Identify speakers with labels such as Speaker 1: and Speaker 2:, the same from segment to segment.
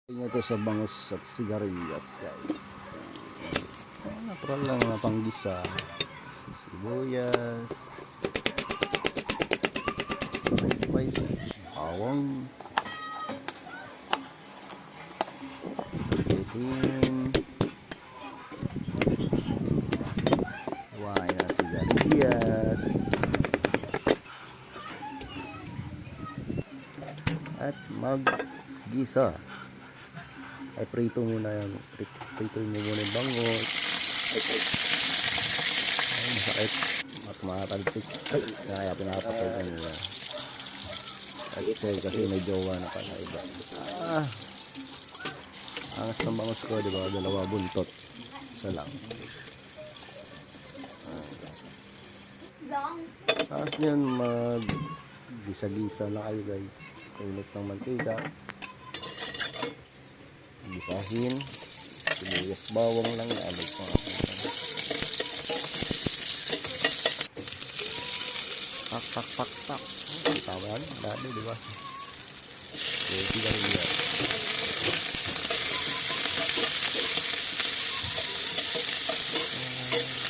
Speaker 1: Ito sa bangus at sigarilyas, guys. Natural lang na panggisa. Sibuyas, slice, bawang, itim, na sigarilyas, at maggisa. Ay prito muna yan. Prito mo muna yung bangus. Ay, masakit. At makatalsik. Kaya pinapatay ka nila. At kasi may jowa na pala iba. Angas ng bangus ko, diba? Dalawa buntot. Isa lang. Tapos yun, mag-gisa-gisa na kayo, guys. Init ng mantika. Gisahin, sibuyas, bawang lang naalog pa. Pak. Tama yan, dami, diba? Ready ka rin yan.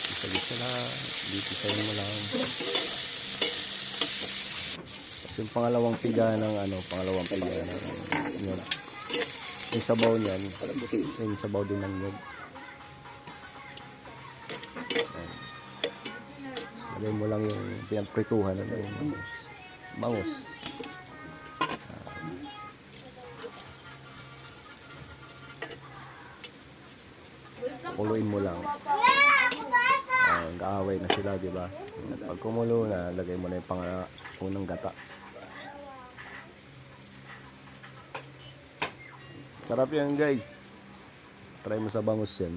Speaker 1: Gisa-gisa lang, gisa-gisahin mo lang. Tapos yung pangalawang piga ng yun. Yung sabaw niyan, yung sabaw din ng nyog. Lagay mo lang yung pinagprituhan ng bangus. Kuluin mo lang. Nag-aaway na sila, diba? Pag kumulo na, lagay mo na yung unang gata. Sarap yan, guys. Try mo sa bangus yan.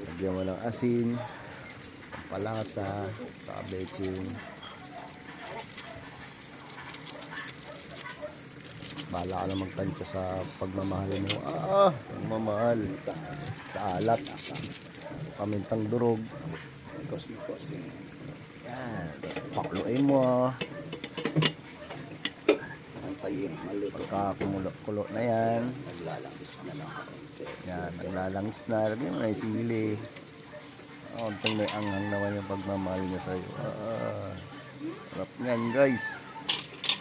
Speaker 1: Lagyan mo ng asin, palasa, kabeching. Bahala ka na magtansya sa pagmamahal mo. Pagmamahal. Sa alat. Pamintang durog. Yan. Tapos pakluin mo. Pagka kumulo na yan, naglalangis na lang. Yan, naglalangis na. Lagyan mo na yung sili. Unting may anghang naman yung pagmamahal niya sa'yo. Sarap niyan, guys.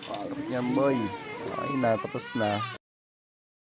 Speaker 1: Sarap niyan, boy. Ay, natapos na.